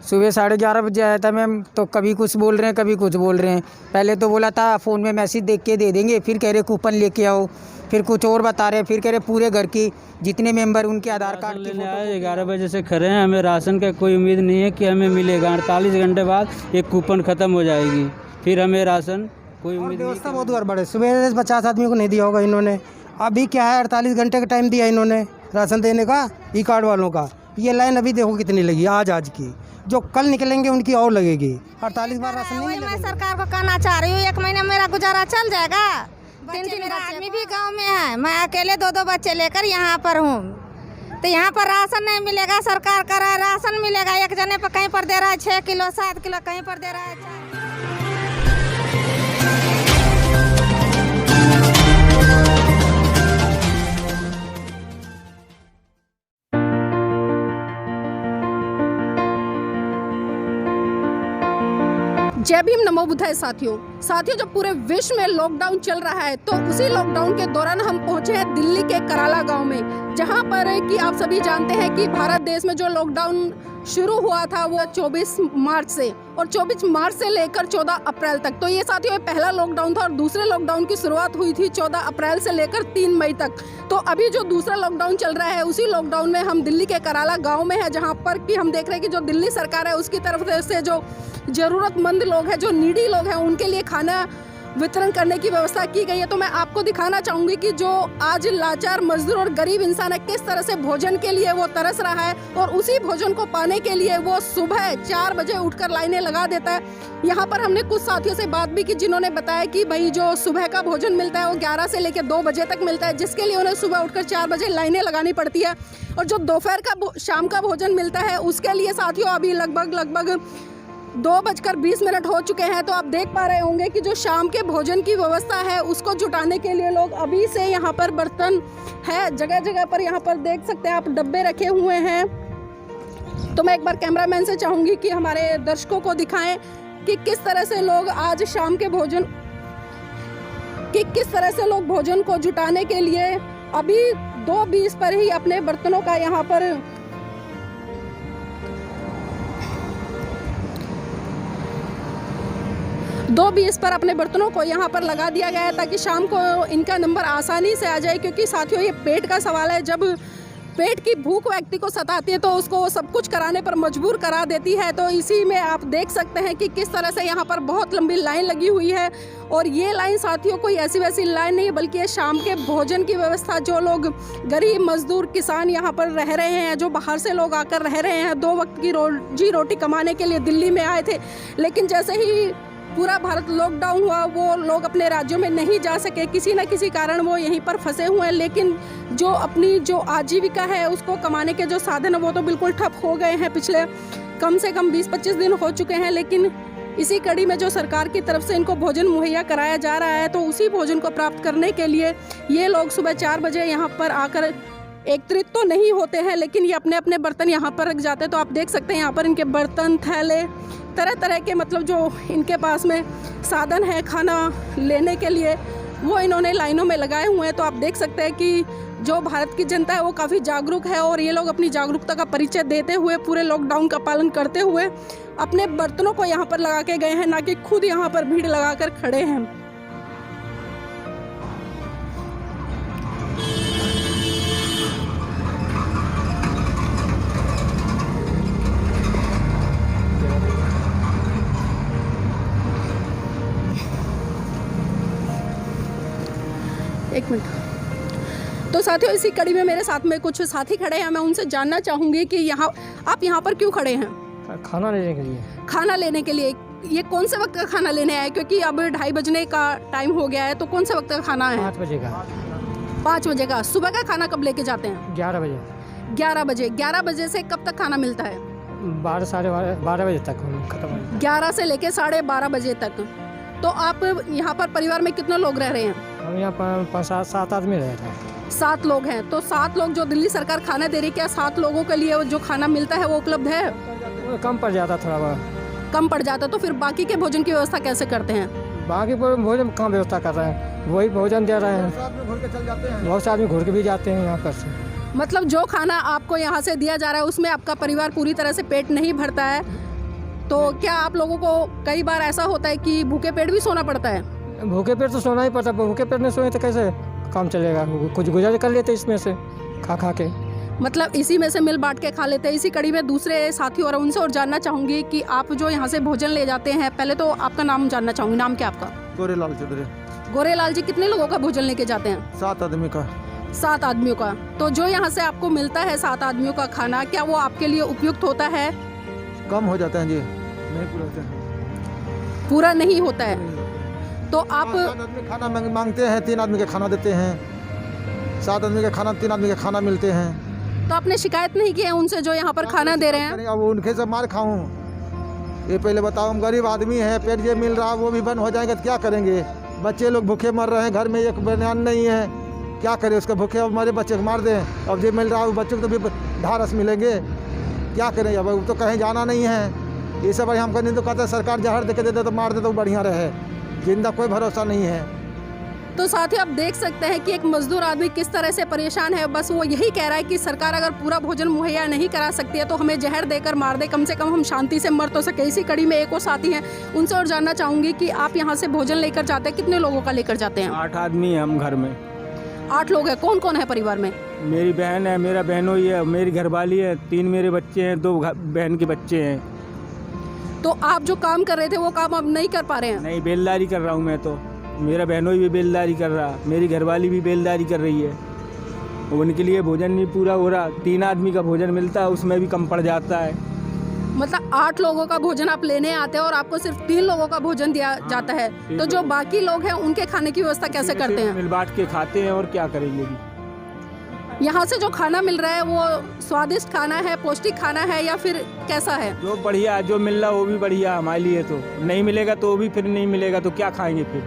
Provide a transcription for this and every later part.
सुबह 11:30 बजे आया था मैम, तो कभी कुछ बोल रहे हैं कभी कुछ बोल रहे हैं। पहले तो बोला था फ़ोन में मैसेज देख के दे देंगे, फिर कह रहे कूपन लेके आओ, फिर कुछ और बता रहे, फिर कह रहे पूरे घर की जितने मेंबर उनके आधार कार्ड की लेने आए 11 बजे से खड़े हैं, हमें राशन का कोई उम्मीद नहीं है कि हमें मिलेगा। 48 घंटे बाद एक कूपन ख़त्म हो जाएगी, फिर हमें राशन कोई उम्मीद नहीं। व्यवस्था बहुत गड़बड़ है। सुबह 50 आदमी को नहीं दिया होगा इन्होंने, अभी क्या है 48 घंटे का टाइम दिया इन्होंने राशन देने का ई कार्ड वालों का। ये लाइन अभी देखो कितनी लगी आज की, जो कल निकलेंगे उनकी और लगेगी। 48 बार राशन नहीं मिलेगा। मैं सरकार को कहना चाह रही हूँ, 1 महीना मेरा गुजारा चल जाएगा। 3 आदमी भी गांव में है, मैं अकेले 2 बच्चे लेकर यहाँ पर हूँ, तो यहाँ पर राशन नहीं मिलेगा। सरकार कह रहा है राशन मिलेगा, एक जने पर कहीं पर दे रहा है 6 किलो 7 किलो, कहीं पर दे रहा है 4। जय भीम नमो बुद्धाय साथियों, जब पूरे विश्व में लॉकडाउन चल रहा है तो उसी लॉकडाउन के दौरान हम पहुंचे हैं दिल्ली के कराला गांव में, जहां पर कि आप सभी जानते हैं कि भारत देश में जो लॉकडाउन शुरू हुआ था वो 24 मार्च से, और 24 मार्च से लेकर 14 अप्रैल तक। तो ये साथियों पहला लॉकडाउन था, और दूसरे लॉकडाउन की शुरुआत हुई थी 14 अप्रैल से लेकर 3 मई तक। तो अभी जो दूसरा लॉकडाउन चल रहा है उसी लॉकडाउन में हम दिल्ली के कराला गाँव में है, जहाँ पर कि हम देख रहे हैं कि जो दिल्ली सरकार है उसकी तरफ से जो ज़रूरतमंद लोग हैं, जो नीडी लोग हैं, उनके लिए खाना वितरण करने की व्यवस्था की गई है। तो मैं आपको दिखाना चाहूँगी कि जो आज लाचार मजदूर और गरीब इंसान है किस तरह से भोजन के लिए वो तरस रहा है, और उसी भोजन को पाने के लिए वो सुबह 4 बजे उठकर लाइनें लगा देता है। यहाँ पर हमने कुछ साथियों से बात भी की जिन्होंने बताया कि भाई जो सुबह का भोजन मिलता है वो 11 से लेकर 2 बजे तक मिलता है, जिसके लिए उन्हें सुबह उठकर 4 बजे लाइनें लगानी पड़ती है। और जो दोपहर का शाम का भोजन मिलता है उसके लिए साथियों अभी लगभग 2:20 हो चुके हैं। तो आप देख पा रहे होंगे कि जो शाम के भोजन की व्यवस्था है उसको जुटाने के लिए लोग अभी से यहाँ पर बर्तन है जगह जगह पर, यहाँ पर देख सकते हैं आप डब्बे रखे हुए हैं। तो मैं एक बार कैमरामैन से चाहूँगी कि हमारे दर्शकों को दिखाएं कि किस तरह से लोग आज शाम के भोजन को जुटाने के लिए अभी 2:20 पर ही अपने बर्तनों का यहाँ पर अपने बर्तनों को यहाँ पर लगा दिया गया है, ताकि शाम को इनका नंबर आसानी से आ जाए। क्योंकि साथियों ये पेट का सवाल है, जब पेट की भूख व्यक्ति को सताती है तो उसको सब कुछ कराने पर मजबूर करा देती है। तो इसी में आप देख सकते हैं कि किस तरह से यहाँ पर बहुत लंबी लाइन लगी हुई है, और ये लाइन साथियों कोई ऐसी वैसी लाइन नहीं है, बल्कि ये शाम के भोजन की व्यवस्था जो लोग गरीब मजदूर किसान यहाँ पर रह रहे हैं, जो बाहर से लोग आकर रह रहे हैं, 2 वक्त की रोजी रोटी कमाने के लिए दिल्ली में आए थे, लेकिन जैसे ही पूरा भारत लॉकडाउन हुआ वो लोग अपने राज्यों में नहीं जा सके, किसी न किसी कारण वो यहीं पर फंसे हुए हैं। लेकिन जो अपनी जो आजीविका है उसको कमाने के जो साधन है वो तो बिल्कुल ठप हो गए हैं, पिछले कम से कम 20-25 दिन हो चुके हैं। लेकिन इसी कड़ी में जो सरकार की तरफ से इनको भोजन मुहैया कराया जा रहा है, तो उसी भोजन को प्राप्त करने के लिए ये लोग सुबह 4 बजे यहाँ पर आकर एकत्रित तो नहीं होते हैं, लेकिन ये अपने अपने बर्तन यहाँ पर रख जाते हैं। तो आप देख सकते हैं यहाँ पर इनके बर्तन थैले तरह तरह के, मतलब जो इनके पास में साधन है खाना लेने के लिए, वो इन्होंने लाइनों में लगाए हुए हैं। तो आप देख सकते हैं कि जो भारत की जनता है वो काफ़ी जागरूक है, और ये लोग अपनी जागरूकता का परिचय देते हुए पूरे लॉकडाउन का पालन करते हुए अपने बर्तनों को यहाँ पर लगा के गए हैं, ना कि खुद यहाँ पर भीड़ लगाकर खड़े हैं। एक मिनट। तो साथियों इसी कड़ी में मेरे साथ में कुछ साथी खड़े हैं, मैं उनसे जानना चाहूँगी कि आप यहाँ पर क्यों खड़े हैं? खाना लेने के लिए। खाना लेने के लिए? ये कौन से वक्त का खाना लेने आए? क्योंकि अब 2:30 बजने का टाइम हो गया है, तो कौन से वक्त का खाना है? 5 बजे का। 5 बजे का। सुबह का खाना कब लेके जाते हैं? 11 बजे। 11 बजे। 11 बजे से कब तक खाना मिलता है? 12 साढ़े 12 बजे तक खत्म हो जाता है। 11 से लेके 12:30 बजे तक। तो आप यहाँ पर परिवार में कितने लोग रह रहे हैं? हम यहाँ पर 5-7 आदमी रह रहे हैं। 7 लोग हैं। तो 7 लोग जो दिल्ली सरकार खाना दे रही है, क्या 7 लोगों के लिए जो खाना मिलता है वो उपलब्ध है? कम पड़ जाता, थोड़ा बहुत कम पड़ जाता। तो फिर बाकी के भोजन की व्यवस्था कैसे करते हैं? बाकी भोजन कहाँ व्यवस्था कर रहे हैं, वही भोजन दे रहे हैं। बहुत से आदमी घूर के भी जाते हैं यहाँ पर से। मतलब जो खाना आपको यहाँ से दिया जा रहा है उसमें आपका परिवार पूरी तरह से पेट नहीं भरता है, तो क्या आप लोगों को कई बार ऐसा होता है कि भूखे पेट भी सोना पड़ता है? भूखे पेट तो सोना ही पड़ता, भूखे पेट नहीं सोए तो कैसे काम चलेगा? कुछ गुजारा कर लेते इसमें से खा के। मतलब इसी में से मिल बांट के खा लेते हैं। इसी कड़ी में दूसरे साथियों और उनसे और जानना चाहूँगी कि आप जो यहाँ से भोजन ले जाते हैं, पहले तो आपका नाम जानना चाहूँगी। नाम क्या आपका? गोरेलाल चौधरी। गोरेलाल जी, कितने लोगों का भोजन लेके जाते हैं? 7 आदमी का। 7 आदमियों का। तो जो यहाँ से आपको मिलता है 7 आदमियों का खाना, क्या वो आपके लिए उपयुक्त होता है? कम हो जाता है जी, नहीं पूरा होता है। पूरा नहीं होता है। तो आप 7 आदमी खाना मांगते हैं, 3 आदमी का खाना देते हैं। 7 आदमी का खाना, 3 आदमी का खाना मिलते हैं। तो आपने शिकायत नहीं की है उनसे जो यहाँ पर खाना दे रहे हैं? अब उनके से मार खाऊं? ये पहले बताओ, हम गरीब आदमी हैं, पेट जे मिल रहा वो भी बंद हो जाएगा तो क्या करेंगे? बच्चे लोग भूखे मर रहे हैं, घर में एक बयान नहीं है, क्या करें? उसके भूखे अब हमारे बच्चे को मार दें, अब जो मिल रहा है बच्चों को तो भी ढारस मिलेंगे, क्या करें? अब तो कहीं जाना नहीं है। ये सब हमको नहीं तो कहते सरकार जहर दे के देते तो मार दे तो बढ़िया रहे, जिंदा कोई भरोसा नहीं है। तो साथ ही आप देख सकते हैं कि एक मजदूर आदमी किस तरह से परेशान है। बस वो यही कह रहा है कि सरकार अगर पूरा भोजन मुहैया नहीं करा सकती है तो हमें जहर देकर मार दे, कम से कम हम शांति से मर तो सके। इसी कड़ी में एक और साथी हैं, उनसे और जानना चाहूँगी कि आप यहाँ से भोजन लेकर जाते हैं, कितने लोगों का लेकर जाते हैं? 8 आदमी हैं हम घर में। 8 लोग हैं। कौन कौन है परिवार में? मेरी बहन है, मेरा बहनोई है, मेरी घरवाली है, 3 मेरे बच्चे हैं, 2 बहन के बच्चे हैं। तो आप जो काम कर रहे थे वो काम अब नहीं कर पा रहे हैं? नहीं, बेलदारी कर रहा हूँ मैं तो। मेरा बहनोई भी बेलदारी कर रहा, मेरी घरवाली भी बेलदारी कर रही है। उनके लिए भोजन नहीं पूरा हो रहा। 3 आदमी का भोजन मिलता है, उसमें भी कम पड़ जाता है। मतलब 8 लोगों का भोजन आप लेने आते हैं और आपको सिर्फ 3 लोगों का भोजन दिया जाता है। तो जो बाकी लोग हैं उनके खाने की व्यवस्था कैसे करते हैं? मिल बांट के खाते हैं और क्या करेंगे भी। यहाँ से जो खाना मिल रहा है वो स्वादिष्ट खाना है, पौष्टिक खाना है या फिर कैसा है? जो बढ़िया, जो मिल रहा वो भी बढ़िया हमारे लिए। तो नहीं मिलेगा तो भी फिर नहीं मिलेगा तो क्या खाएंगे फिर?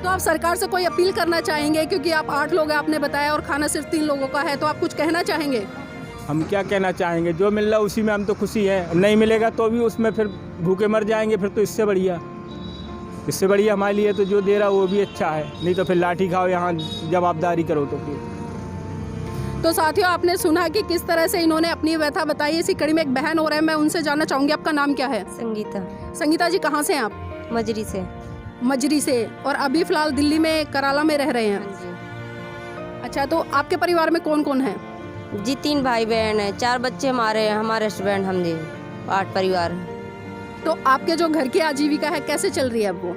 तो आप सरकार से कोई अपील करना चाहेंगे, क्योंकि आप 8 लोग हैं आपने बताया और खाना सिर्फ 3 लोगों का है, तो आप कुछ कहना चाहेंगे? हम क्या कहना चाहेंगे, जो मिल रहा उसी में हम तो खुशी है। नहीं मिलेगा तो भी उसमें फिर भूखे मर जाएंगे, फिर तो इससे बढ़िया हमारे लिए तो जो दे रहा वो भी अच्छा है। नहीं तो फिर लाठी खाओ, यहाँ जवाबदारी करो तो फिर। तो साथियों, आपने सुना कि किस तरह से इन्होंने अपनी व्यथा बताई। इसी कड़ी में एक बहन हो रहा है, मैं उनसे जानना चाहूँगी आपका नाम क्या है? संगीता। संगीता जी, कहाँ से हैं आप? मजरी से। मजरी से। और अभी फ़िलहाल दिल्ली में कराला में रह रहे हैं? जी। अच्छा, तो आपके परिवार में कौन कौन है? जी 3 भाई बहन हैं, 4 बच्चे हमारे हैं, हमारे हस्बैंड, हम जी 8 परिवार हैं। तो आपके जो घर की आजीविका है कैसे चल रही है अब वो?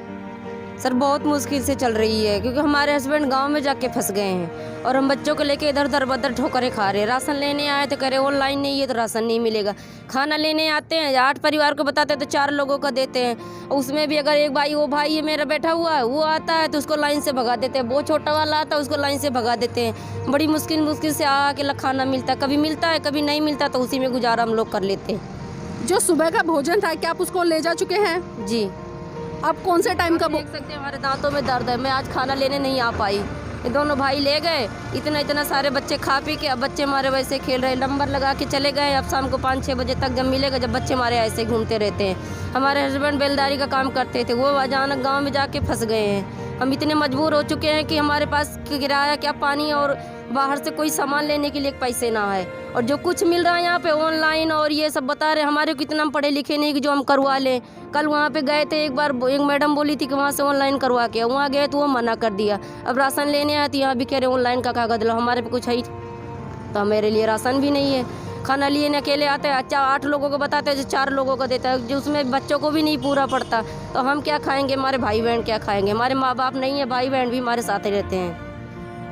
सर बहुत मुश्किल से चल रही है, क्योंकि हमारे हस्बैंड गांव में जाके फंस गए हैं और हम बच्चों को लेके इधर उधर बदर ठोकरे खा रहे हैं। राशन लेने आए तो कह रहे ऑनलाइन नहीं है तो राशन नहीं मिलेगा। खाना लेने आते हैं 8 परिवार को बताते हैं तो 4 लोगों का देते हैं। उसमें भी अगर एक भाई, वो भाई ये मेरा बैठा हुआ है, वो आता है तो उसको लाइन से भगा देते हैं। वो छोटा वाला आता है उसको लाइन से भगा देते हैं। बड़ी मुश्किल से आके खाना मिलता है, कभी मिलता है कभी नहीं मिलता, तो उसी में गुजारा हम लोग कर लेते हैं। जो सुबह का भोजन था क्या आप उसको ले जा चुके हैं? जी। आप कौन से टाइम का देख सकते हैं हमारे दांतों में दर्द है। मैं आज खाना लेने नहीं आ पाई, ये दोनों भाई ले गए। इतना सारे बच्चे खा पी के, अब बच्चे हमारे वैसे खेल रहे, नंबर लगा के चले गए। अब शाम को 5-6 बजे तक जब मिलेगा, जब बच्चे हमारे ऐसे घूमते रहते हैं। हमारे हस्बैंड बेलदारी का काम करते थे, वो अचानक गाँव में जाके फंस गए हैं। हम इतने मजबूर हो चुके हैं कि हमारे पास किराया क्या, पानी और बाहर से कोई सामान लेने के लिए पैसे ना है। और जो कुछ मिल रहा है यहाँ पे ऑनलाइन और ये सब बता रहे, हमारे को इतना पढ़े लिखे नहीं कि जो हम करवा लें। कल वहाँ पे गए थे, एक बार एक मैडम बोली थी कि वहाँ से ऑनलाइन करवा के, वहाँ गए तो वो मना कर दिया। अब राशन लेने आए तो यहाँ भी कह रहे ऑनलाइन का कागज लो, हमारे पे कुछ है ही तो मेरे लिए राशन भी नहीं है। खाना लिए अकेले आते हैं, अच्छा 8 लोगों को बताते हैं जो 4 लोगों को देता है, जो उसमें बच्चों को भी नहीं पूरा पड़ता। तो हम क्या खाएंगे, हमारे भाई बहन क्या खाएंगे? हमारे माँ बाप नहीं है, भाई बहन भी हमारे साथ ही रहते हैं।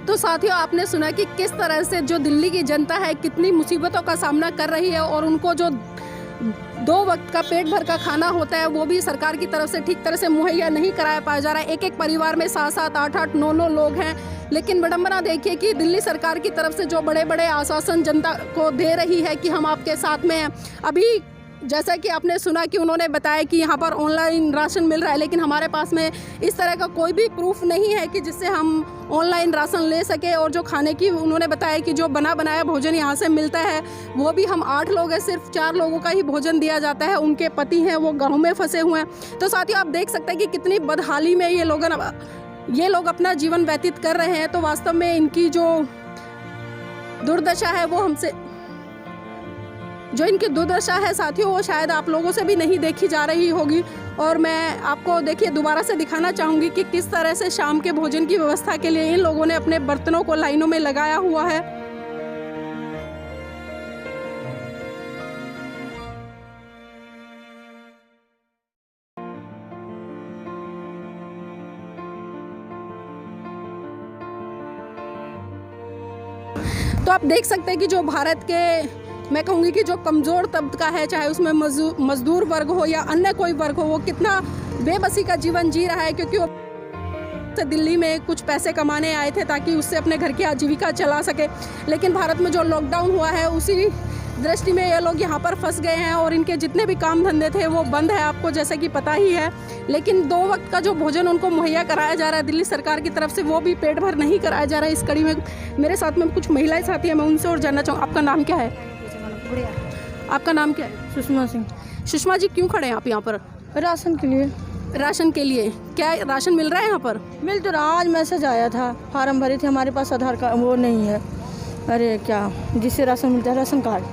तो साथियों, आपने सुना कि किस तरह से जो दिल्ली की जनता है कितनी मुसीबतों का सामना कर रही है और उनको जो 2 वक्त का पेट भर का खाना होता है वो भी सरकार की तरफ से ठीक तरह से मुहैया नहीं कराया पाया जा रहा है। एक परिवार में 7-7, 8-8, 9-9 लोग हैं। लेकिन विडंबना देखिए कि दिल्ली सरकार की तरफ से जो बड़े बड़े आश्वासन जनता को दे रही है कि हम आपके साथ में हैं। अभी जैसा कि आपने सुना कि उन्होंने बताया कि यहाँ पर ऑनलाइन राशन मिल रहा है, लेकिन हमारे पास में इस तरह का कोई भी प्रूफ नहीं है कि जिससे हम ऑनलाइन राशन ले सके। और जो खाने की उन्होंने बताया कि जो बना बनाया भोजन यहाँ से मिलता है वो भी, हम 8 लोग हैं, सिर्फ 4 लोगों का ही भोजन दिया जाता है। उनके पति हैं वो गाँव में फंसे हुए हैं। तो साथियों, आप देख सकते हैं कि कितनी बदहाली में ये लोग अपना जीवन व्यतीत कर रहे हैं। तो वास्तव में इनकी जो दुर्दशा है वो हमसे जो इनकी दुर्दशा है साथियों, वो शायद आप लोगों से भी नहीं देखी जा रही होगी। और मैं आपको देखिए दोबारा से दिखाना चाहूँगी कि किस तरह से शाम के भोजन की व्यवस्था के लिए इन लोगों ने अपने बर्तनों को लाइनों में लगाया हुआ है। तो आप देख सकते हैं कि जो भारत के, मैं कहूँगी कि जो कमज़ोर तबका है, चाहे उसमें मजदूर वर्ग हो या अन्य कोई वर्ग हो, वो कितना बेबसी का जीवन जी रहा है, क्योंकि वो दिल्ली में कुछ पैसे कमाने आए थे ताकि उससे अपने घर की आजीविका चला सके। लेकिन भारत में जो लॉकडाउन हुआ है उसी दृष्टि में ये लोग यहाँ पर फंस गए हैं और इनके जितने भी काम धंधे थे वो बंद है, आपको जैसे कि पता ही है। लेकिन 2 वक्त का जो भोजन उनको मुहैया कराया जा रहा है दिल्ली सरकार की तरफ से, वो भी पेट भर नहीं कराया जा रहा है। इस कड़ी में मेरे साथ में कुछ महिलाएं साथी हैं, मैं उनसे और जानना चाहूँ, आपका नाम क्या है? आपका नाम क्या है? सुषमा सिंह। सुषमा जी, क्यों खड़े हैं आप यहाँ पर? राशन के लिए। राशन के लिए? क्या राशन मिल रहा है यहाँ पर? मिल तो रहा, आज मैसेज आया था, फार्म भरे थे, हमारे पास आधार कार्ड वो नहीं है, अरे क्या जिससे राशन मिलता है, राशन कार्ड,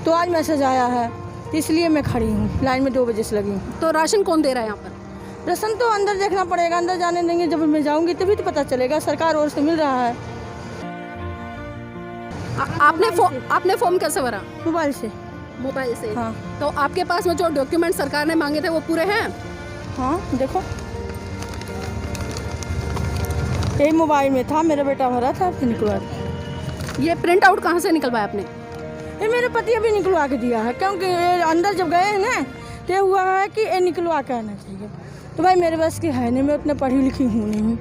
तो आज मैसेज आया है, इसलिए मैं खड़ी हूँ, लाइन में 2 बजे से लगी हूँ। तो राशन कौन दे रहा है यहाँ पर? राशन तो अंदर देखना पड़ेगा, अंदर जाने देंगे, जब मैं जाऊँगी तभी तो पता चलेगा, सरकार ओर से मिल रहा है। आपने फॉर्म कैसे भरा? मोबाइल से। मोबाइल से? हाँ। तो आपके पास में जो डॉक्यूमेंट सरकार ने मांगे थे वो पूरे हैं? हाँ देखो, यही मोबाइल में था, मेरा बेटा भरा था, फिर निकलवा। ये प्रिंट आउट कहाँ से निकलवाया आपने? ये मेरे पति अभी निकलवा के दिया है, क्योंकि ये अंदर जब गए हैं ना तो ये हुआ है कि ये निकलवा के आना चाहिए, तो भाई मेरे बस की है नहीं, मैं उतने पढ़ी लिखी हूँ नहीं।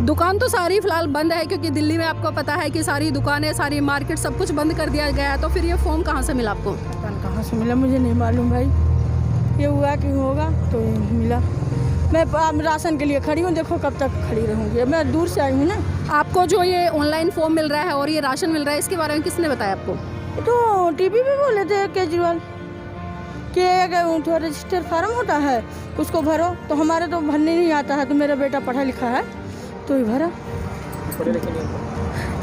दुकान तो सारी फिलहाल बंद है, क्योंकि दिल्ली में आपको पता है कि सारी दुकानें, सारी मार्केट, सब कुछ बंद कर दिया गया है। तो फिर ये फॉर्म कहाँ से मिला आपको? कहाँ से मिला मुझे नहीं मालूम भाई, ये हुआ कि होगा तो मिला। मैं राशन के लिए खड़ी हूँ, देखो कब तक खड़ी रहूँगी, मैं दूर से आई हूँ ना। आपको जो ये ऑनलाइन फॉर्म मिल रहा है और ये राशन मिल रहा है, इसके बारे में किसने बताया आपको? तो टीवी पे बोले थे केजरीवाल कि एक रजिस्टर फार्म होता है, उसको भरो, तो हमारे तो भरने नहीं आता है, तो मेरा बेटा पढ़ा लिखा है तो ही भरा।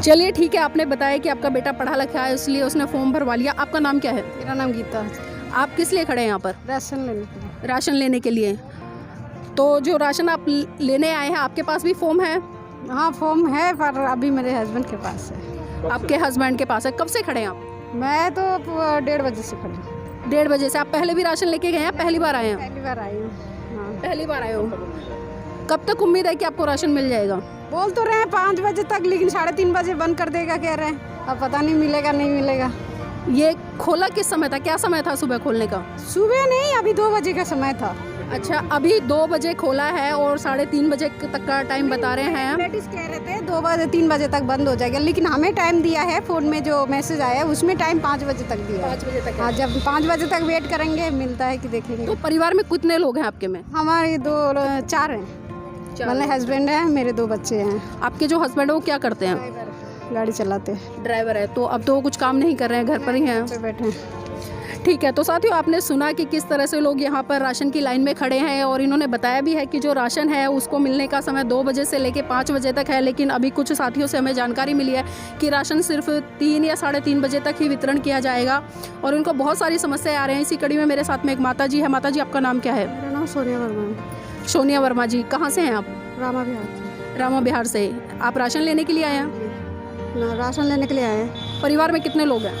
चलिए ठीक है, आपने बताया कि आपका बेटा पढ़ा लिखा है इसलिए उसने फॉर्म भरवा लिया। आपका नाम क्या है? मेरा नाम गीता है। आप किस लिए खड़े हैं यहाँ पर? राशन लेने के लिए। राशन लेने के लिए। तो जो राशन आप लेने आए हैं, आपके पास भी फॉर्म है? हाँ फॉर्म है, पर अभी मेरे हस्बैंड के पास है। आपके हस्बैंड के पास है? कब से खड़े हैं आप? मैं तो 1:30 बजे से खड़ी। 1:30 बजे से? आप पहले भी राशन लेके गए हैं, पहली बार आए हैं? पहली बार आई हूँ। हाँ पहली बार आए हो। कब तक उम्मीद है कि आपको राशन मिल जाएगा? बोल तो रहे हैं 5 बजे तक, लेकिन 3:30 बजे बंद कर देगा कह रहे हैं, अब पता नहीं मिलेगा नहीं मिलेगा। ये खोला किस समय था, क्या समय था सुबह खोलने का? सुबह नहीं, अभी 2 बजे का समय था। अच्छा, अभी 2 बजे खोला है और 3:30 बजे तक का टाइम बता रहे हैं। लेडीज कह रहे थे 2 बजे 3 बजे तक बंद हो जाएगा, लेकिन हमें टाइम दिया है, फ़ोन में जो मैसेज आया है उसमें टाइम 5 बजे तक दिया है। 5 बजे तक? हाँ, जब 5 बजे तक वेट करेंगे मिलता है कि देखेंगे। तो परिवार में कितने लोग हैं आपके में? हमारे 4 हैं, मतलब हस्बैंड है, मेरे 2 बच्चे हैं। आपके जो हस्बैंड है वो क्या करते हैं? गाड़ी चलाते हैं। ड्राइवर है। तो अब तो वो कुछ काम नहीं कर रहे हैं, घर पर ही हैं? बैठे हैं। ठीक है। तो साथियों, आपने सुना कि किस तरह से लोग यहाँ पर राशन की लाइन में खड़े हैं और इन्होंने बताया भी है कि जो राशन है उसको मिलने का समय 2 बजे से लेकर 5 बजे तक है। लेकिन अभी कुछ साथियों से हमें जानकारी मिली है कि राशन सिर्फ 3 या 3:30 बजे तक ही वितरण किया जाएगा और उनको बहुत सारी समस्याएं आ रही हैं। इसी कड़ी में मेरे साथ में एक माता जी है। माता जी, आपका नाम क्या है? मेरा नाम सोनिया वर्मा है। सोनिया वर्मा जी, कहाँ से हैं आप? रामा बिहार। रामा बिहार से। आप राशन लेने के लिए आए हैं? राशन लेने के लिए आए हैं। परिवार में कितने लोग हैं?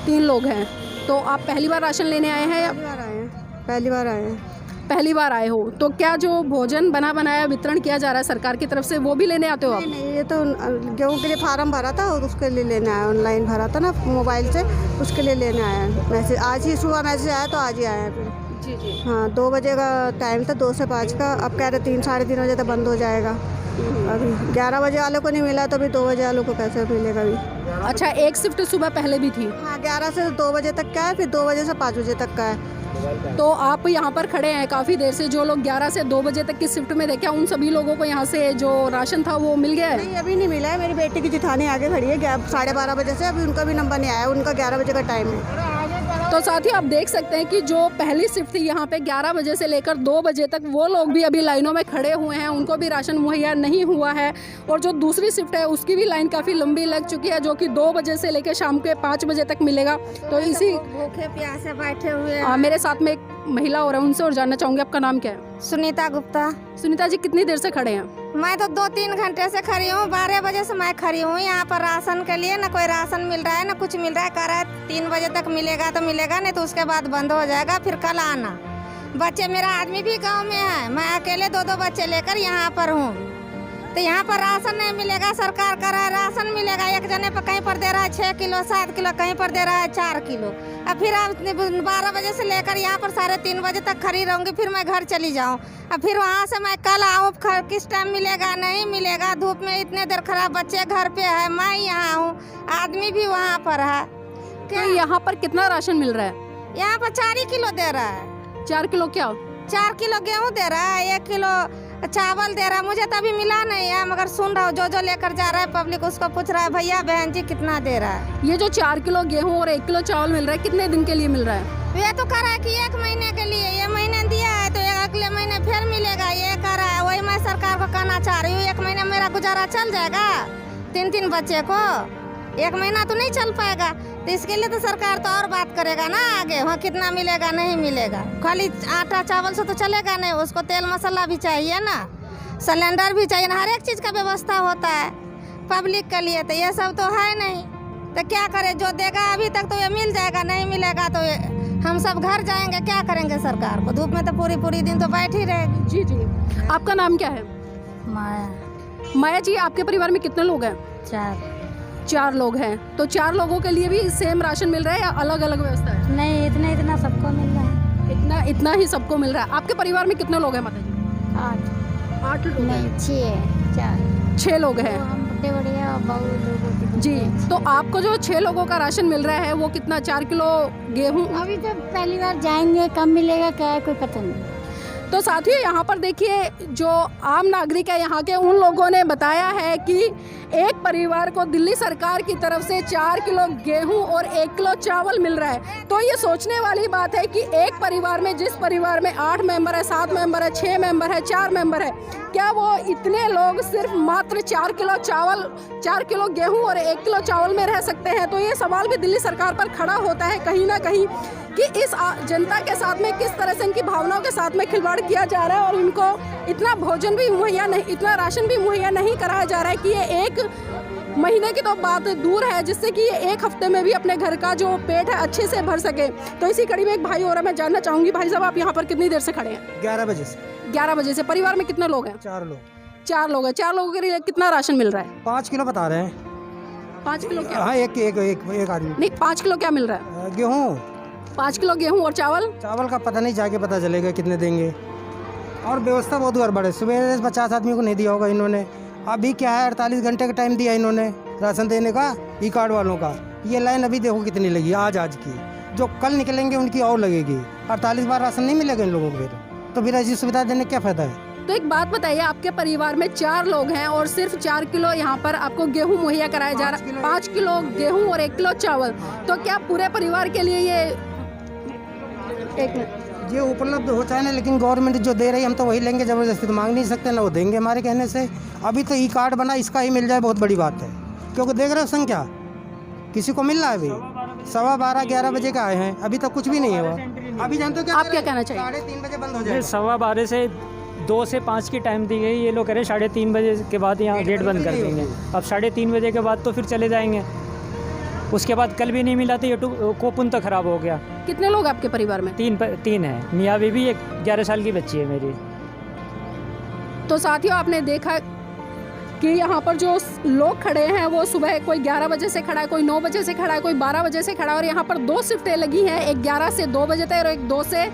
3 लोग हैं। तो आप पहली बार राशन लेने आए हैं? पहली बार आए हैं। पहली बार आए हैं। पहली बार आए हो। तो क्या जो भोजन बना बनाया वितरण किया जा रहा है सरकार की तरफ से, वो भी लेने आते हो आप? नहीं, ये तो गेहूँ के लिए फार्म भरा था और उसके लिए लेने आया, ऑनलाइन भरा था ना मोबाइल से, उसके लिए लेने आया मैसेज। आज ही सुबह मैसेज आया तो आज ही आया फिर। जी जी। हाँ, 2 बजे का टाइम था, 2 से 5 का। अब कह रहे 3 3:30 बजे तक बंद हो जाएगा। अभी 11 बजे वालों को नहीं मिला तो अभी 2 बजे वालों को कैसे मिलेगा अभी? अच्छा, एक शिफ्ट सुबह पहले भी थी? हाँ, 11 से 2 बजे तक का है, फिर 2 बजे से 5 बजे तक का है। तो आप यहाँ पर खड़े हैं काफ़ी देर से। जो लोग 11 से 2 बजे तक की शिफ्ट में देखे, उन सभी लोगों को यहाँ से जो राशन था वो मिल गया है? नहीं, अभी नहीं मिला है। मेरी बेटी की जिठानी आगे खड़ी है, 12:30 बजे से, अभी उनका भी नंबर नहीं आया। उनका 11 बजे का टाइम है। तो साथियों आप देख सकते हैं कि जो पहली शिफ्ट थी यहाँ पे 11 बजे से लेकर 2 बजे तक वो लोग भी अभी लाइनों में खड़े हुए हैं, उनको भी राशन मुहैया नहीं हुआ है। और जो दूसरी शिफ्ट है उसकी भी लाइन काफ़ी लंबी लग चुकी है, जो कि 2 बजे से लेकर शाम के 5 बजे तक मिलेगा। तो इसी भूखे प्यासे बैठे हुए हैं। मेरे साथ में एक महिला और है, उनसे और जानना चाहूँगी आपका नाम क्या है? सुनीता गुप्ता। सुनीता जी कितनी देर से खड़े हैं? मैं तो 2-3 घंटे से खड़ी हूँ, 12 बजे से मैं खड़ी हूँ यहाँ पर राशन के लिए। ना कोई राशन मिल रहा है ना कुछ मिल रहा है। कह रहा है 3 बजे तक मिलेगा तो मिलेगा, नहीं तो उसके बाद बंद हो जाएगा, फिर कल आना। बच्चे, मेरा आदमी भी गांव में है, मैं अकेले 2-2 बच्चे लेकर यहाँ पर हूँ। तो यहाँ पर राशन नहीं मिलेगा। सरकार कह रहा है राशन मिलेगा, एक जने पर कहीं पर दे रहा है 6 किलो 7 किलो, कहीं पर दे रहा है 4 किलो। अब फिर आप 12 बजे से लेकर यहाँ पर 3:30 बजे तक खड़ी रहूँगी, फिर मैं घर चली जाऊँ। अब फिर वहाँ से मैं कल आऊँ, किस टाइम मिलेगा नहीं मिलेगा। धूप में इतने देर खराब, बच्चे घर पे है, मैं यहाँ हूँ, आदमी भी वहाँ पर है। तो यहाँ पर कितना राशन मिल रहा है? यहाँ पर 4 ही किलो दे रहा है। 4 किलो क्या? 4 किलो गेहूँ दे रहा है, 1 किलो चावल दे रहा है। मुझे तो अभी मिला नहीं है, मगर सुन रहा हूँ जो लेकर जा रहा है पब्लिक उसको पूछ रहा है, भैया बहन जी कितना दे रहा है। ये जो 4 किलो गेहूँ और 1 किलो चावल मिल रहा है, कितने दिन के लिए मिल रहा है? ये तो कह रहा है कि 1 महीने के लिए, ये महीने दिया है तो अगले महीने फिर मिलेगा, ये कह रहा है। वही मैं सरकार को कहना चाह रही हूँ, 1 महीने मेरा गुजारा चल जाएगा 3-3 बच्चे को? 1 महीना तो नहीं चल पाएगा। तो इसके लिए तो सरकार तो और बात करेगा ना आगे, वहाँ कितना मिलेगा नहीं मिलेगा। खाली आटा चावल से तो चलेगा नहीं, उसको तेल मसाला भी चाहिए ना, सिलेंडर भी चाहिए ना, हर एक चीज़ का व्यवस्था होता है पब्लिक के लिए। तो ये सब तो है नहीं, तो क्या करें? जो देगा अभी तक तो ये मिल जाएगा, नहीं मिलेगा तो हम सब घर जाएंगे, क्या करेंगे? सरकार को धूप में तो पूरी दिन तो बैठ ही रहेगी। जी जी, आपका नाम क्या है? माया। माया जी, आपके परिवार में कितने लोग हैं? 4 लोग हैं। तो 4 लोगों के लिए भी सेम राशन मिल रहा है या अलग अलग व्यवस्था है? नहीं, इतना सबको मिल रहा है। इतना ही सबको मिल रहा है। आपके परिवार में कितने लोग हैं माता जी? 8 लोग हैं। 6 लोग हैं जी। तो आपको जो 6 लोगों का राशन मिल रहा है वो कितना? 4 किलो गेहूँ? अभी तो पहली बार जाएंगे, कब मिलेगा क्या है कोई पता नहीं। तो साथियों यहाँ पर देखिए, जो आम नागरिक है यहाँ के, उन लोगों ने बताया है कि एक परिवार को दिल्ली सरकार की तरफ से 4 किलो गेहूं और 1 किलो चावल मिल रहा है। तो ये सोचने वाली बात है कि एक परिवार में, जिस परिवार में 8 मेंबर है, 7 मेंबर है, 6 मेंबर है, 4 मेंबर है, क्या वो इतने लोग सिर्फ मात्र 4 किलो चावल, 4 किलो गेहूं और 1 किलो चावल में रह सकते हैं? तो ये सवाल भी दिल्ली सरकार पर खड़ा होता है कहीं ना कहीं कि इस जनता के साथ में किस तरह से इनकी भावनाओं के साथ में खिलवाड़ किया जा रहा है और इनको इतना भोजन भी मुहैया नहीं, इतना राशन भी मुहैया नहीं कराया जा रहा है कि ये 1 महीने की तो बात दूर है, जिससे कि ये 1 हफ्ते में भी अपने घर का जो पेट है अच्छे से भर सके। तो इसी कड़ी में एक भाई और मैं जानना चाहूँगी, भाई साहब आप यहाँ पर कितनी देर से खड़े हैं? 11 बजे से। 11 बजे से। परिवार में कितने लोग हैं? 4 लोग। 4 लोग हैं। 4 लोगों के लिए कितना राशन मिल रहा है? 5 किलो बता रहे हैं। 5 किलो क्या? हाँ, एक आदमी। नहीं, 5 किलो क्या मिल रहा है? गेहूँ। 5 किलो गेहूँ और चावल? चावल का पता नहीं, जाके पता चलेगा कितने देंगे। और व्यवस्था बहुत गड़बड़ है। सुबह 50 आदमी को नहीं दिया होगा इन्होंने। अभी क्या है, 48 घंटे का टाइम दिया इन्होंने राशन देने का, ई कार्ड वालों का। ये लाइन अभी देखो कितनी लगी आज की, जो कल निकलेंगे उनकी और लगेगी। 48 बार राशन नहीं मिलेगा इन लोगों को, तो फिर ऐसी सुविधा देने क्या फ़ायदा है? तो एक बात बताइए, आपके परिवार में 4 लोग हैं और सिर्फ 4 किलो यहाँ पर आपको गेहूं मुहैया कराया जा रहा है। 5 किलो गेहूं और 1 किलो चावल। तो क्या पूरे परिवार के लिए ये उपलब्ध हो चाहे ना, लेकिन गवर्नमेंट जो दे रही है हम तो वही लेंगे, ज़बरदस्ती तो मांग नहीं सकते ना, वो देंगे हमारे कहने से। अभी तो ई कार्ड बना, इसका ही मिल जाए बहुत बड़ी बात है, क्योंकि देख रहे हो संख्या किसी को मिल रहा है। अभी 12:15-11 बजे का आए हैं, अभी तक कुछ भी नहीं हुआ। अभी जानते हो क्या आप क्या कहना चाहिए? 3:30 बजे बंद हो जाए। 12:15 से 2 से 5 की टाइम दी गई, ये लोग कह रहे 3:30 बजे के बाद यहाँ गेट बंद कर देंगे। अब 3:30 बजे के बाद तो फिर चले जाएंगे। उसके बाद कल भी नहीं मिला तो ये कूपन तो ख़राब हो गया। कितने लोग आपके परिवार में? 3 है। मियाँ बीवी, एक 11 साल की बच्ची है मेरी। तो साथियों आपने देखा कि यहाँ पर जो लोग खड़े हैं वो सुबह कोई 11 बजे से खड़ा है, कोई 9 बजे से खड़ा है, कोई 12 बजे से खड़ा है। और यहाँ पर 2 शिफ्टें लगी हैं, एक 11 से 2 बजे तक और एक 2 से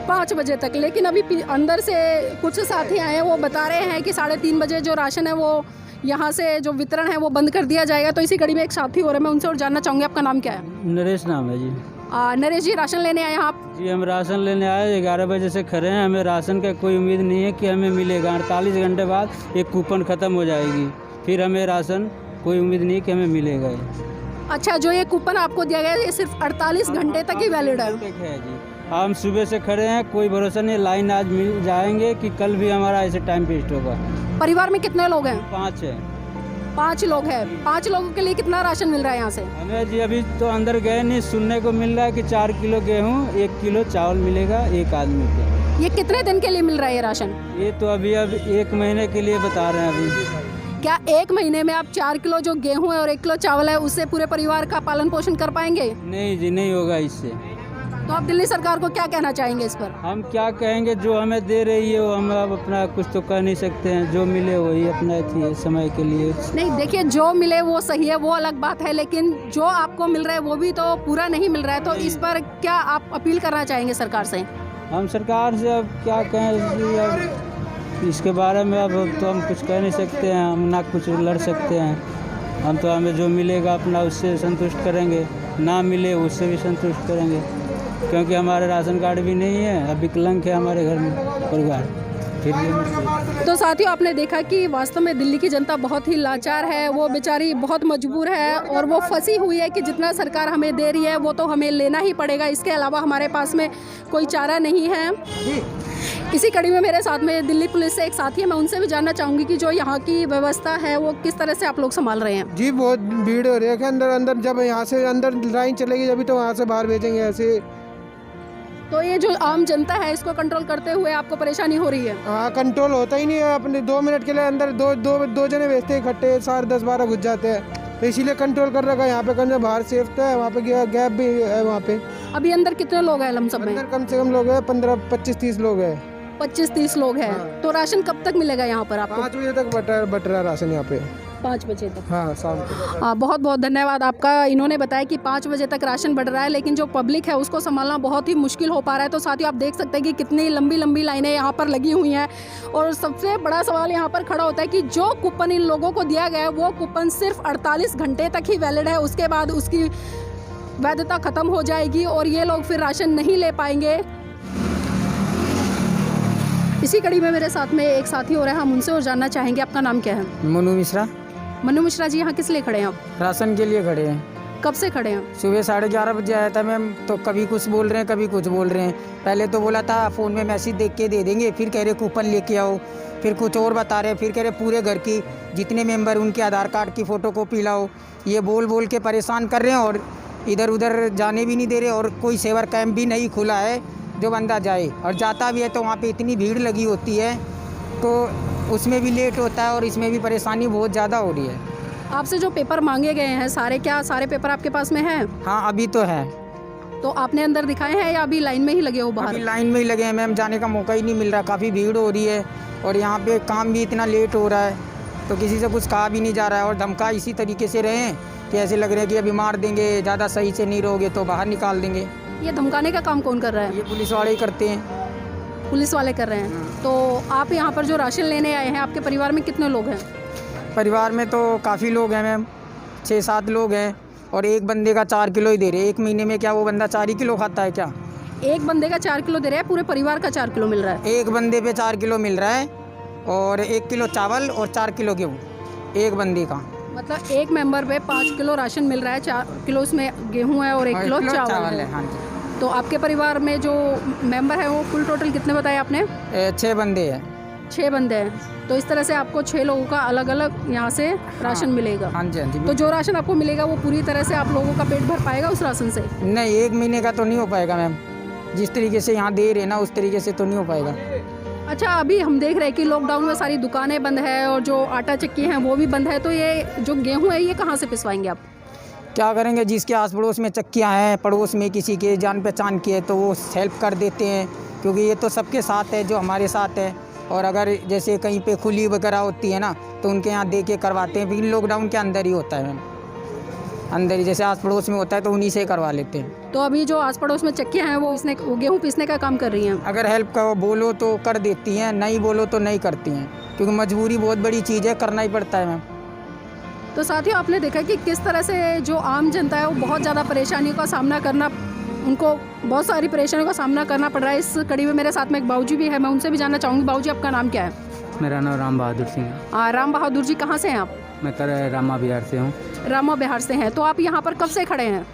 5 बजे तक। लेकिन अभी अंदर से कुछ साथी आए हैं, वो बता रहे हैं कि 3:30 बजे जो राशन है वो यहाँ से जो वितरण है वो बंद कर दिया जाएगा। तो इसी कड़ी में एक साथी हो रहे हैं, मैं उनसे और जानना चाहूँगी, आपका नाम क्या है? नरेश नाम है जी। नरेश जी, राशन लेने आए हैं आप? जी, हम राशन लेने आए, 11 बजे से खड़े हैं। हमें राशन का कोई उम्मीद नहीं है कि हमें मिलेगा। 48 घंटे बाद एक कूपन ख़त्म हो जाएगी, फिर हमें राशन कोई उम्मीद नहीं कि हमें मिलेगा। अच्छा, जो ये कूपन आपको दिया गया है ये सिर्फ 48 घंटे तक ही वैलिड है। तक है जी। हम सुबह से खड़े हैं, कोई भरोसा नहीं, लाइन आज मिल जाएंगे कि कल भी हमारा ऐसे टाइम वेस्ट होगा। परिवार में कितने लोग हैं? 5 है। 5 लोग हैं। 5 लोगों के लिए कितना राशन मिल रहा है यहाँ से? हमें जी अभी तो अंदर गए नहीं, सुनने को मिल रहा है कि 4 किलो गेहूँ 1 किलो चावल मिलेगा एक आदमी को। ये कितने दिन के लिए मिल रहा है ये राशन? ये तो अभी 1 महीने के लिए बता रहे हैं अभी। क्या 1 महीने में आप 4 किलो जो गेहूं है और 1 किलो चावल है उससे पूरे परिवार का पालन पोषण कर पाएंगे? नहीं जी, नहीं होगा इससे। तो आप दिल्ली सरकार को क्या कहना चाहेंगे इस पर? हम क्या कहेंगे, जो हमें दे रही है वो हम अब अपना कुछ तो कह नहीं सकते हैं, जो मिले वही अपना थी है समय के लिए। नहीं, देखिए, जो मिले वो सही है, वो अलग बात है, लेकिन जो आपको मिल रहा है वो भी तो पूरा नहीं मिल रहा है। तो इस पर क्या आप अपील करना चाहेंगे सरकार से? हम सरकार से अब क्या कहें जी, अब इसके बारे में अब तो हम कुछ कह नहीं सकते हैं, हम ना कुछ लड़ सकते हैं। हम तो हमें जो मिलेगा अपना उससे संतुष्ट करेंगे, ना मिले उससे भी संतुष्ट करेंगे, क्योंकि हमारे राशन कार्ड भी नहीं है, अब विकलांग है हमारे घर में परिवार। फिर ये तो साथियों, आपने देखा कि वास्तव में दिल्ली की जनता बहुत ही लाचार है, वो बेचारी बहुत मजबूर है और वो फंसी हुई है कि जितना सरकार हमें दे रही है वो तो हमें लेना ही पड़ेगा, इसके अलावा हमारे पास में कोई चारा नहीं है। इसी कड़ी में मेरे साथ में दिल्ली पुलिस से एक साथी है, मैं उनसे भी जानना चाहूँगी कि जो यहाँ की व्यवस्था है वो किस तरह से आप लोग संभाल रहे हैं। जी बहुत भीड़ हो रही है कि अंदर जब यहाँ से अंदर लाइन चलेगी अभी तो वहाँ से बाहर भेजेंगे ऐसे। तो ये जो आम जनता है इसको कंट्रोल करते हुए आपको परेशानी हो रही है? हाँ, कंट्रोल होता ही नहीं है। अपने 2 मिनट के लिए अंदर दो जने भेजते हैं इकट्ठे, 10-12 घुस जाते हैं, तो इसीलिए कंट्रोल कर रखा है। यहाँ पे करने बाहर सेफ है, वहाँ पे गैप भी है। वहाँ पे अभी अंदर कितने लोग हैं लमसम में? अंदर कम से कम लोग हैं 15-25-30 लोग हैं। 25-30 लोग हैं। हाँ। तो राशन कब तक मिलेगा यहाँ पर आपको? 5 बजे तक बट रहा राशन यहाँ पे। 5 बजे तक? हाँ, शाम को। बहुत बहुत धन्यवाद आपका। इन्होंने बताया कि 5 बजे तक राशन बढ़ रहा है, लेकिन जो पब्लिक है उसको संभालना बहुत ही मुश्किल हो पा रहा है। तो साथियों, आप देख सकते हैं कि कितनी लंबी लंबी लाइनें यहाँ पर लगी हुई हैं और सबसे बड़ा सवाल यहाँ पर खड़ा होता है कि जो कूपन इन लोगों को दिया गया है वो कूपन सिर्फ 48 घंटे तक ही वैलिड है, उसके बाद उसकी वैधता ख़त्म हो जाएगी और ये लोग फिर राशन नहीं ले पाएंगे। इसी कड़ी में मेरे साथ में एक साथी हो रहा है, हम उनसे और जानना चाहेंगे आपका नाम क्या है? मनु मिश्रा। मनु मिश्रा जी, यहाँ किस लिए खड़े हैं आप? राशन के लिए खड़े हैं। कब से खड़े हैं? सुबह 11:30 बजे आया था मैम, तो कभी कुछ बोल रहे हैं कभी कुछ बोल रहे हैं। पहले तो बोला था फ़ोन में मैसेज देख के दे देंगे, फिर कह रहे कूपन लेके आओ, फिर कुछ और बता रहे, फिर कह रहे पूरे घर की जितने मेंबर उनके आधार कार्ड की फ़ोटोकॉपी लाओ। ये बोल के परेशान कर रहे हैं और इधर उधर जाने भी नहीं दे रहे। और कोई सेवर कैंप भी नहीं खुला है जो बंदा जाए, और जाता भी है तो वहाँ पे इतनी भीड़ लगी होती है तो उसमें भी लेट होता है और इसमें भी परेशानी बहुत ज़्यादा हो रही है। आपसे जो पेपर मांगे गए हैं सारे पेपर आपके पास में हैं? हाँ, अभी तो है। तो आपने अंदर दिखाए हैं या अभी लाइन में ही लगे हो बाहर? अभी लाइन में ही लगे हैं मैम, जाने का मौका ही नहीं मिल रहा, काफ़ी भीड़ हो रही है और यहाँ पे काम भी इतना लेट हो रहा है तो किसी से कुछ कहा भी नहीं जा रहा है। और धमका इसी तरीके से रहे हैं कि ऐसे लग रहा है कि अभी मार देंगे, ज़्यादा सही से नहीं रहोगे तो बाहर निकाल देंगे। ये धमकाने का काम कौन कर रहा है? ये पुलिस वाले ही करते हैं। पुलिस वाले कर रहे हैं। तो आप यहाँ पर जो राशन लेने आए हैं, आपके परिवार में कितने लोग हैं? परिवार में तो काफ़ी लोग हैं मैम, 6-7 लोग हैं और एक बंदे का 4 किलो ही दे रहे हैं। 1 महीने में क्या वो बंदा 4 ही किलो खाता है क्या? एक बंदे का 4 किलो दे रहे हैं, पूरे परिवार का 4 किलो मिल रहा है? एक बंदे पे 4 किलो मिल रहा है और 1 किलो चावल और 4 किलो गेहूँ एक बंदे का। मतलब एक मेंबर पे 5 किलो राशन मिल रहा है, 4 किलो उसमें गेहूँ है और 1 किलो चावल है। हाँ जी। तो आपके परिवार में जो मेंबर है वो कुल टोटल कितने बताए आपने? 6 बंदे हैं। 6 बंदे हैं। तो इस तरह से आपको 6 लोगों का अलग अलग यहाँ से राशन मिलेगा? हाँ जी, हाँ जी। तो जो राशन आपको मिलेगा वो पूरी तरह से आप लोगों का पेट भर पाएगा उस राशन से? नहीं, 1 महीने का तो नहीं हो पाएगा मैम, जिस तरीके से यहाँ दे रहे ना उस तरीके से तो नहीं हो पाएगा। अच्छा, अभी हम देख रहे हैं कि लॉकडाउन में सारी दुकानें बंद है और जो आटा चक्की हैं वो भी बंद है, तो ये जो गेहूँ है ये कहाँ से पिसवाएंगे आप? क्या करेंगे, जिसके आस पड़ोस में चक्कियाँ हैं, पड़ोस में किसी के जान पहचान की है तो वो हेल्प कर देते हैं, क्योंकि ये तो सबके साथ है जो हमारे साथ है। और अगर जैसे कहीं पे खुली वगैरह होती है ना तो उनके यहाँ दे के करवाते हैं। फिर लॉकडाउन के अंदर ही होता है मैम, अंदर ही जैसे आस पड़ोस में होता है तो उन्हीं से करवा लेते हैं। तो अभी जो आस पड़ोस में चक्कियाँ हैं वो गेहूँ पीसने का काम कर रही हैं? अगर हेल्प का बोलो तो कर देती हैं, नहीं बोलो तो नहीं करती हैं, क्योंकि मजबूरी बहुत बड़ी चीज़ है, करना ही पड़ता है मैम। तो साथियों, आपने देखा कि किस तरह से जो आम जनता है वो बहुत ज़्यादा परेशानियों का सामना करना, उनको बहुत सारी परेशानियों का सामना करना पड़ रहा है। इस कड़ी में मेरे साथ में एक बाबूजी भी है, मैं उनसे भी जानना चाहूँगी। बाबूजी, आपका नाम क्या है? मेरा नाम राम बहादुर सिंह है। राम बहादुर जी, कहाँ से हैं आप? मैं रामा बिहार से हूँ। रामा बिहार से हैं, तो आप यहाँ पर कब से खड़े हैं?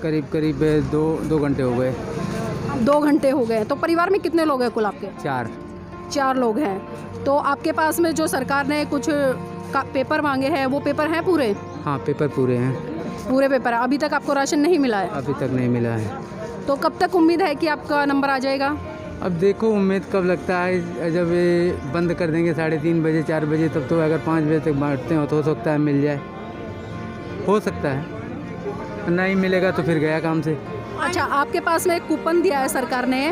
करीब दो घंटे हो गए। 2 घंटे हो गए। तो परिवार में कितने लोग हैं कुल आपके? 4 लोग हैं। तो आपके पास में जो सरकार ने कुछ पेपर मांगे हैं, वो पेपर हैं पूरे? हाँ, पेपर पूरे हैं। पूरे पेपर है। अभी तक आपको राशन नहीं मिला है? अभी तक नहीं मिला है। तो कब तक उम्मीद है कि आपका नंबर आ जाएगा? अब देखो उम्मीद कब लगता है, जब ये बंद कर देंगे 3:30 बजे 4 बजे, तब तो अगर 5 बजे तक बांटते हो तो हो सकता है मिल जाए, हो सकता है। नहीं मिलेगा तो फिर गया काम से। अच्छा, आपके पास में एक कूपन दिया है सरकार ने,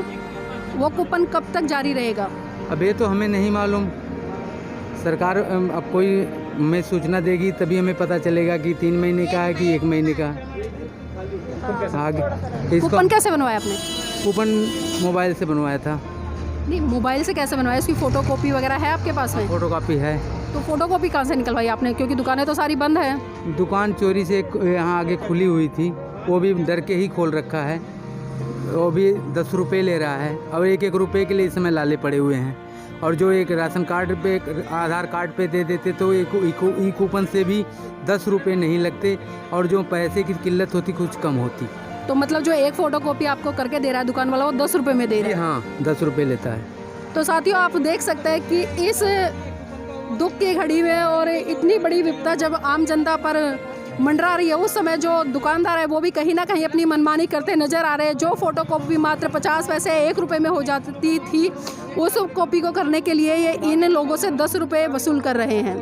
वो कूपन कब तक जारी रहेगा? अब ये तो हमें नहीं मालूम। सरकार अब कोई हमें सूचना देगी तभी हमें पता चलेगा कि 3 महीने का है कि 1 महीने का। आगे कूपन कैसे बनवाया आपने? कूपन मोबाइल से बनवाया था। नहीं, मोबाइल से कैसे बनवाया? इसकी फ़ोटो कॉपी वगैरह है आपके पास में? फोटो कॉपी है। तो फ़ोटो कॉपी कहाँ से निकलवाई आपने, क्योंकि दुकानें तो सारी बंद है? दुकान चोरी से यहाँ आगे खुली हुई थी, वो भी डर के ही खोल रखा है। वो भी 10 रुपये ले रहा है और 1-1 रुपये के लिए इस समय लाले पड़े हुए हैं। और जो एक राशन कार्ड पे, आधार कार्ड पे दे देते तो ई कूपन से भी 10 रुपये नहीं लगते और जो पैसे की किल्लत होती कुछ कम होती। तो मतलब जो एक फ़ोटो कॉपी आपको करके दे रहा है दुकान वाला, वो 10 रुपये में दे रहा है? हाँ, 10 रुपये लेता है। तो साथियों, आप देख सकते हैं कि इस दुख की घड़ी में और इतनी बड़ी विपदा जब आम जनता पर मंडरा रही है, उस समय जो दुकानदार है वो भी कहीं ना कहीं अपनी मनमानी करते नजर आ रहे हैं। जो फोटो कॉपी मात्र 50 पैसे 1 रुपये में हो जाती थी, उस कॉपी को करने के लिए ये इन लोगों से 10 रुपये वसूल कर रहे हैं।